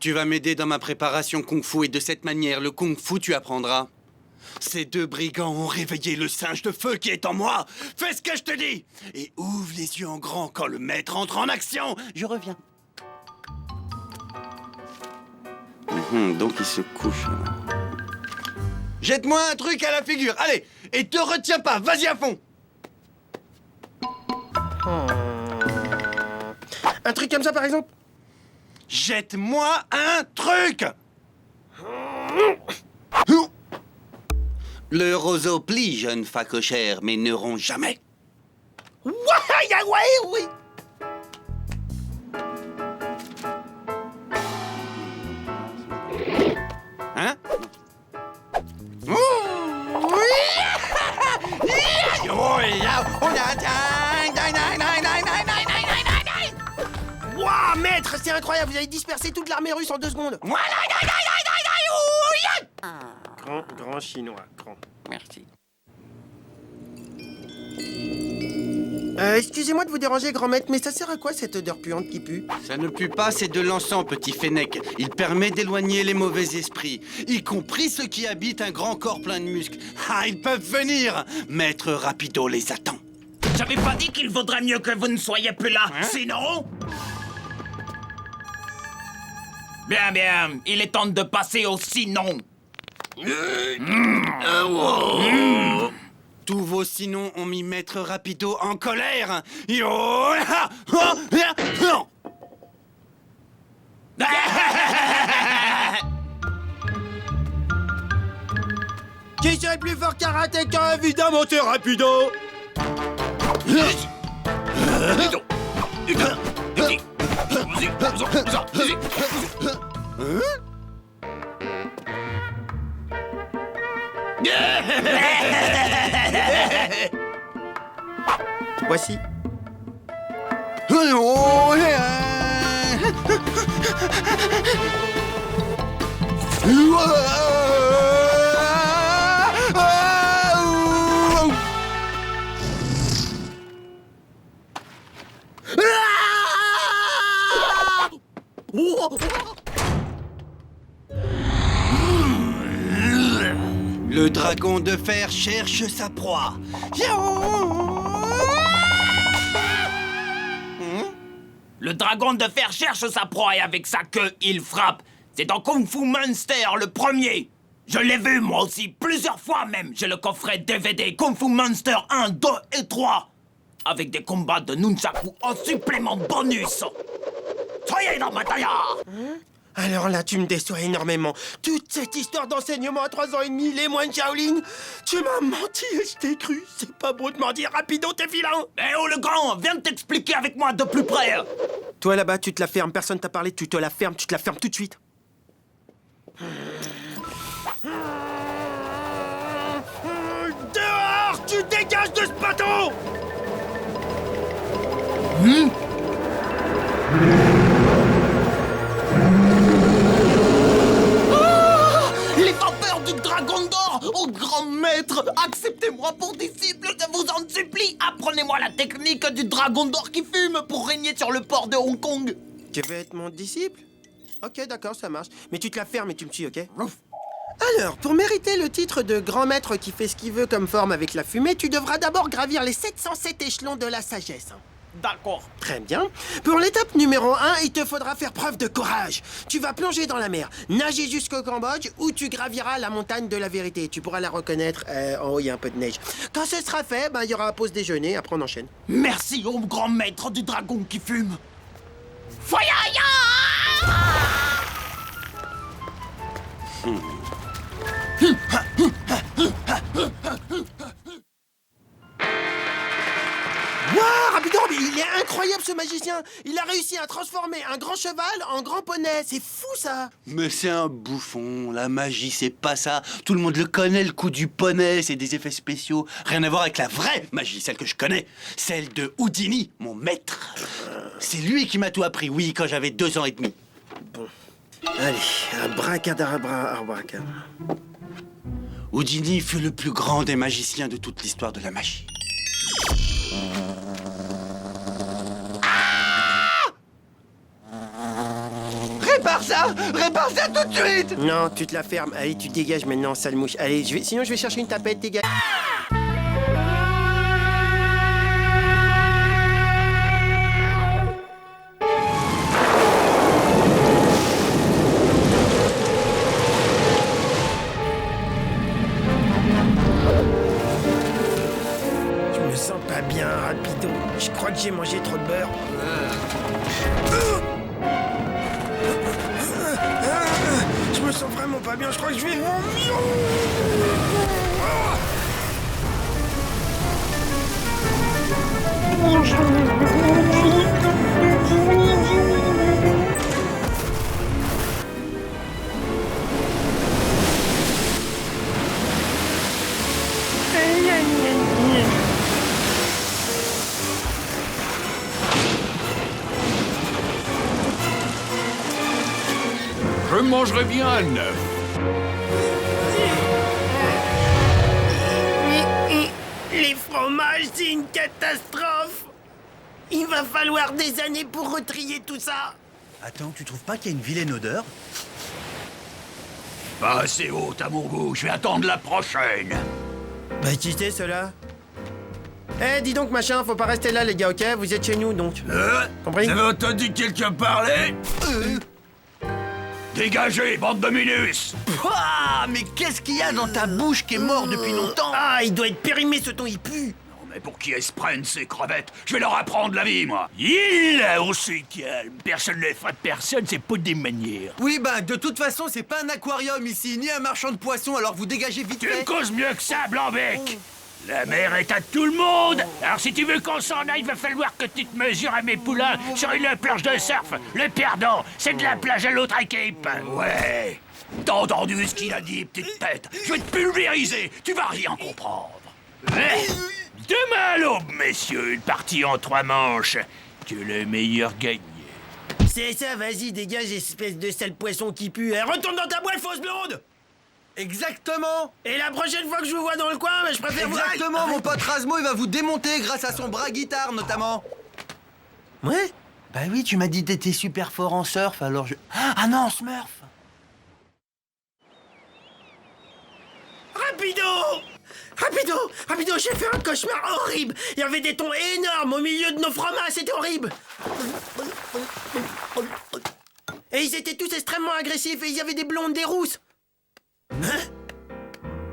Tu vas m'aider dans ma préparation kung-fu et de cette manière, le kung-fu tu apprendras. Ces deux brigands ont réveillé le singe de feu qui est en moi. Fais ce que je te dis et ouvre les yeux en grand quand le maître entre en action. Je reviens. Donc il se couche. Jette-moi un truc à la figure, allez, et te retiens pas, vas-y à fond. Un truc comme ça, par exemple? Jette-moi un truc. Le roseau plie, jeune facochère, mais ne rompt jamais. Ouais, oui. Hein? Waouh, maître, c'est incroyable, vous avez dispersé toute l'armée russe en 2 secondes. Grand chinois, grand. Merci. Excusez-moi de vous déranger, grand maître, mais ça sert à quoi cette odeur puante qui pue? Ça ne pue pas, c'est de l'encens, petit fennec. Il permet d'éloigner les mauvais esprits, y compris ceux qui habitent un grand corps plein de muscles. Ah, ils peuvent venir. Maître Rapido les attend. J'avais pas dit qu'il vaudrait mieux que vous ne soyez plus là. Sinon... Bien, il est temps de passer au sinon. Tous vos sinons ont mis Maître Rapido en colère. Qui serait plus fort karatéka? Évidemment, c'est Rapido. Voici. Le dragon de fer cherche sa proie. Le dragon de fer cherche sa proie et avec sa queue, il frappe. C'est dans Kung Fu Monster, le premier. Je l'ai vu moi aussi, plusieurs fois même. J'ai le coffret DVD Kung Fu Monster 1, 2 et 3. Avec des combats de nunchaku en supplément bonus. Soyez dans ma taille. Alors là, tu me déçois énormément. Toute cette histoire d'enseignement à 3 ans et demi, les moines Shaolin, tu m'as menti et je t'ai cru. C'est pas beau de mentir, rapido, t'es vilain. Eh oh le grand, viens t'expliquer avec moi de plus près. Toi là-bas, tu te la fermes, personne t'a parlé, tu te la fermes tout de suite. Dehors, tu dégages de ce bateau. Les vapeurs du dragon d'or! Ô grand maître, acceptez-moi pour disciple, je vous en supplie! Apprenez-moi la technique du dragon d'or qui fume pour régner sur le port de Hong Kong! Tu veux être mon disciple? Ok, d'accord, ça marche. Mais tu te la fermes et tu me suis, ok? Alors, pour mériter le titre de grand maître qui fait ce qu'il veut comme forme avec la fumée, tu devras d'abord gravir les 707 échelons de la sagesse. D'accord. Très bien. Pour l'étape numéro 1, il te faudra faire preuve de courage. Tu vas plonger dans la mer, nager jusqu'au Cambodge, où tu graviras la montagne de la vérité. Tu pourras la reconnaître. En haut, il y a un peu de neige. Quand ce sera fait, il y aura la pause déjeuner. Après, on enchaîne. Merci, ô grand maître du dragon qui fume! Foyaya! Waouh, rapido, mais il est incroyable ce magicien. Il a réussi à transformer un grand cheval en grand poney. C'est fou ça. Mais c'est un bouffon, la magie c'est pas ça. Tout le monde le connaît, le coup du poney, c'est des effets spéciaux. Rien à voir avec la vraie magie, celle que je connais. Celle de Houdini, mon maître. C'est lui qui m'a tout appris, oui, quand j'avais 2 ans et demi. Bon. Allez, abracadabra, abracadabra. Houdini fut le plus grand des magiciens de toute l'histoire de la magie. Répare ça tout de suite! Non, tu te la fermes. Allez, tu dégages maintenant, sale mouche. Allez, sinon je vais chercher une tapette, dégage. Je me sens pas bien, rapido. Je crois que j'ai mangé trop de beurre. Je me sens vraiment pas bien, je crois que je vais vomir. Je mangerai bien un œuf. Les fromages, c'est une catastrophe. Il va falloir des années pour retrier tout ça. Attends, tu trouves pas qu'il y a une vilaine odeur? Pas assez haute à mon goût, je vais attendre la prochaine. Bah, qui c'est, cela? Eh, dis donc, machin, faut pas rester là, les gars, ok? Vous êtes chez nous, donc. Compris? Vous avez entendu quelqu'un parler? Dégagez, bande de minus! Ouah, mais qu'est-ce qu'il y a dans ta bouche qui est mort depuis longtemps? Ah, il doit être périmé, ce ton, il pue. Non, mais pour qui elles se prennent, ces crevettes? Je vais leur apprendre la vie, moi! On se calme. Personne ne frappe personne, c'est pas des manières. Oui, de toute façon, c'est pas un aquarium ici, ni un marchand de poissons, alors vous dégagez vite Tu me fait. causes mieux que ça, Blanc-Bec! La mer est à tout le monde! Alors si tu veux qu'on s'en aille, il va falloir que tu te mesures à mes poulains sur une planche de surf. Le perdant, c'est de la plage à l'autre équipe. Ouais! T'as entendu ce qu'il a dit, petite tête? Je vais te pulvériser, tu vas rien comprendre. Ouais. Demain à l'aube, messieurs, une partie en 3 manches. Que le meilleur gagne. C'est ça, vas-y, dégage, espèce de sale poisson qui pue. Eh, retourne dans ta boîte, fausse blonde! Exactement! Et la prochaine fois que je vous vois dans le coin, je préfère vous... Exactement, mon pote Razmo, il va vous démonter grâce à son bras guitare, notamment. Ouais? Bah oui, tu m'as dit que t'étais super fort en surf, alors je... Ah non, Smurf! Rapido, j'ai fait un cauchemar horrible. Il y avait des thons énormes au milieu de nos fromages, c'était horrible. Et ils étaient tous extrêmement agressifs et il y avait des blondes, des rousses.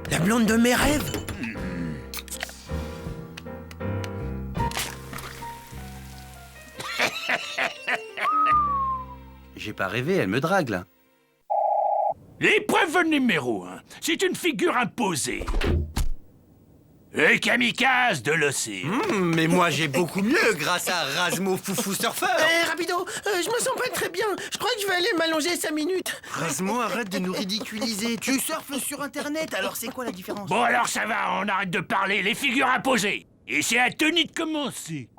La blonde de mes rêves? J'ai pas rêvé, elle me drague, là. L'épreuve numéro 1, c'est une figure imposée. Le kamikaze de l'océan. Mais moi, j'ai beaucoup mieux grâce à Razmo Foufou Surfer. Rapido, je me sens pas très bien. Je crois que je vais aller m'allonger 5 minutes. Razmo, arrête de nous ridiculiser. Tu surfes sur Internet, alors c'est quoi la différence? Bon alors ça va, on arrête de parler, les figures imposées. Et c'est à Tony de commencer.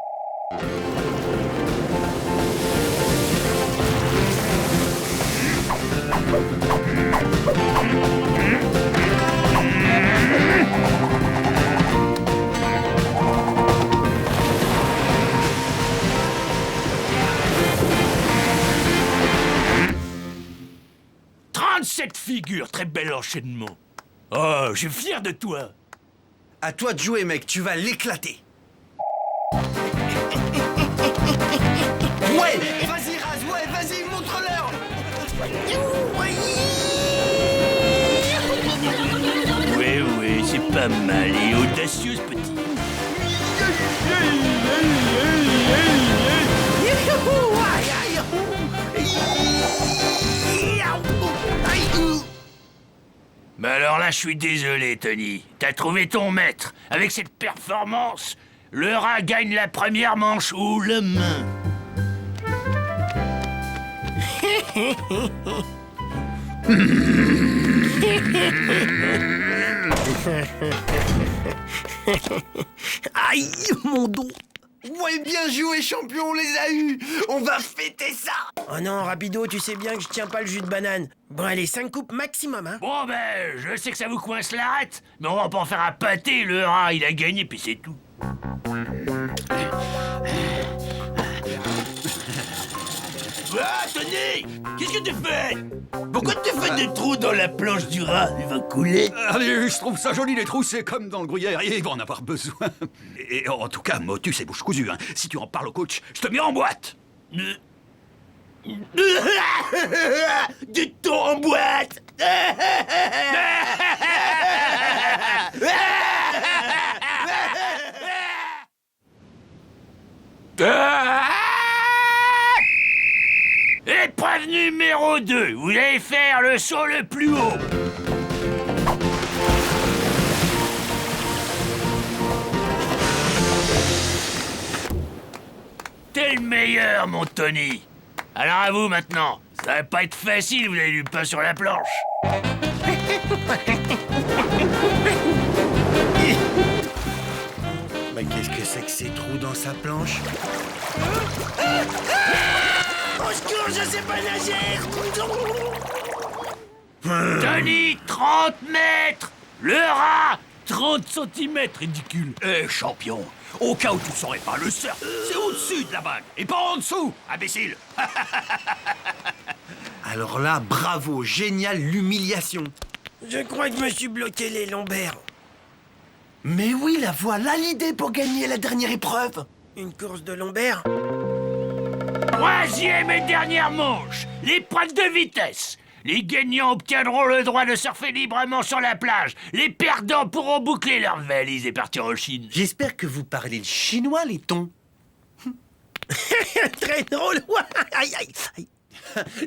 Cette figure, très bel enchaînement. Oh, je suis fier de toi. À toi de jouer, mec, tu vas l'éclater. Ouais, vas-y, Raz, ouais, vas-y, montre-leur. Oui, c'est pas mal et audacieuse, petit. Mais alors là, je suis désolé, Tony. T'as trouvé ton maître. Avec cette performance, le rat gagne la première manche haut la main. Aïe, mon dos. Ouais, bien joué, champion, on les a eus. On va fêter ça. Oh non, Rapido, tu sais bien que je tiens pas le jus de banane. Bon, allez, 5 coupes maximum, hein. Bon, ben, je sais que ça vous coince la rate, mais on va pas en faire un pâté, le rat, il a gagné, puis c'est tout. Ah, Tony! Qu'est-ce que tu fais? Pourquoi tu fais des trous dans la planche du rat? Il va couler. Allez, je trouve ça joli, les trous, c'est comme dans le gruyère, et il va en avoir besoin. Et en tout cas, Motus et bouche cousue, hein. Si tu en parles au coach, je te mets en boîte. Du thon en boîte. Épreuve numéro 2, vous allez faire le saut le plus haut. T'es le meilleur, mon Tony. Alors à vous maintenant. Ça va pas être facile, vous avez du pain sur la planche. Mais qu'est-ce que c'est que ces trous dans sa planche? Au secours, je sais pas nager. Tony, 30 mètres. Le rat, 30 centimètres, ridicule. Champion, au cas où tu ne saurais pas, le surf, c'est au-dessus de la bague, et pas en dessous, imbécile. Alors là, bravo, génial, l'humiliation. Je crois que je me suis bloqué les lombaires. Mais oui, la voilà l'idée pour gagner la dernière épreuve. Une course de lombaires? Troisième et dernière manche, l'épreuve de vitesse. Les gagnants obtiendront le droit de surfer librement sur la plage. Les perdants pourront boucler leurs valises et partir en Chine. J'espère que vous parlez le chinois, les thons. Très drôle. Aïe, aïe, aïe.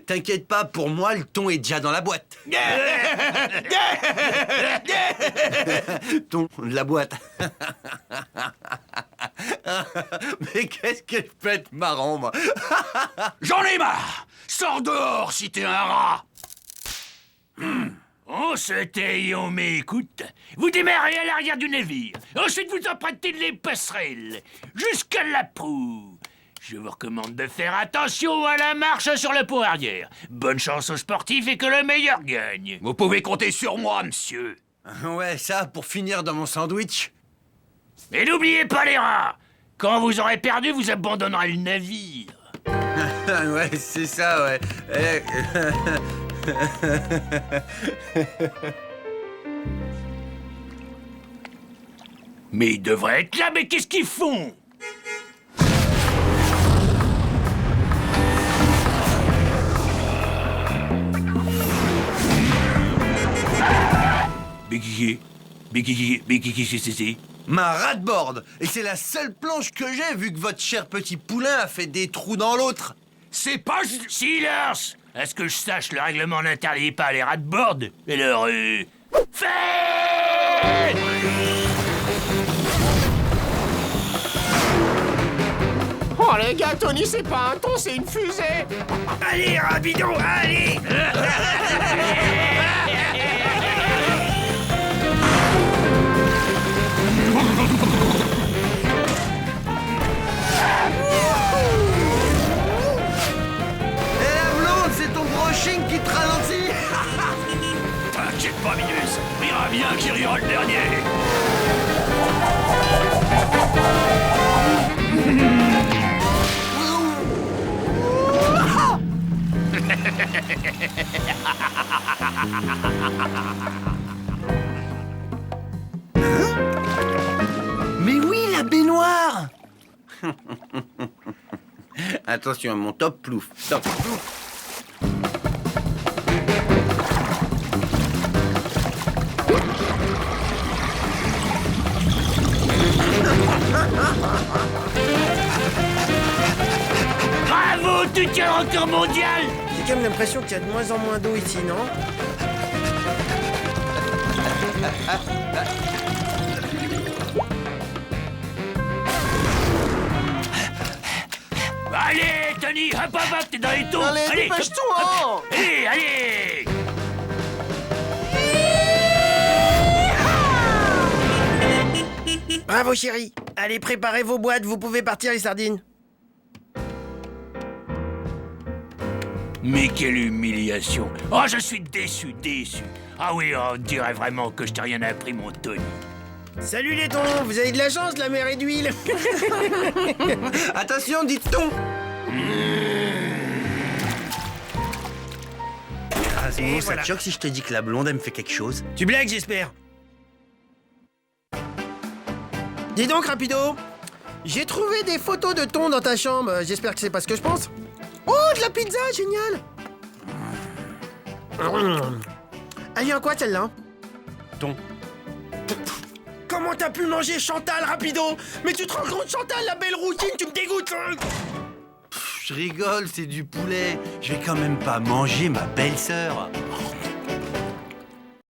T'inquiète pas, pour moi, le thon est déjà dans la boîte. Thon, de la boîte. Mais qu'est-ce que je peux être marrant, moi. J'en ai marre. Sors dehors si t'es un rat. On se tait et on m'écoute. Vous démarrez à l'arrière du navire. Ensuite, vous empruntez les passerelles jusqu'à la proue. Je vous recommande de faire attention à la marche sur le pont arrière. Bonne chance aux sportifs et que le meilleur gagne. Vous pouvez compter sur moi, monsieur. Ouais, ça, pour finir dans mon sandwich. Et n'oubliez pas les rats. Quand vous aurez perdu, vous abandonnerez le navire. Ouais, c'est ça, ouais. Mais ils devraient être là, mais qu'est-ce qu'ils font? c'est. Ma ratboard. Et c'est la seule planche que j'ai vu que votre cher petit poulain a fait des trous dans l'autre. C'est pas... Silence! À ce que je sache, le règlement n'interdit pas les rats de bord et le rue. Fait! Oh les gars, Tony, c'est pas un ton, c'est une fusée. Allez, Rapido, allez. Et la blonde, c'est ton brushing qui te ralentit. T'inquiète pas, Minus. Rira bien qui rira le dernier. Mais oui, la baignoire. Attention à mon top plouf. Top plouf. Bravo, tu tiens le record mondial. J'ai quand même l'impression qu'il y a de moins en moins d'eau ici, non? Allez, Tony, hop, t'es dans les taux. Allez, dépêche-toi. Allez. Bravo, chérie. Allez, préparez vos boîtes, vous pouvez partir, les sardines. Mais quelle humiliation! Oh, je suis déçu. Ah oui, on dirait vraiment que je t'ai rien appris, mon Tony. Salut les thons, vous avez de la chance, la mer est d'huile. Attention, dites-on. Ah, c'est bon, ça te choque si je te dis que la blonde, elle me fait quelque chose? Tu blagues, j'espère. Dis donc, Rapido, j'ai trouvé des photos de thon dans ta chambre. J'espère que c'est pas ce que je pense. Oh, de la pizza, génial. Elle vient quoi, celle-là? Thon. Comment t'as pu manger Chantal, Rapido? Mais tu te rends compte, Chantal, la belle routine, tu me dégoûtes. Je rigole, c'est du poulet. Je vais quand même pas manger ma belle-sœur.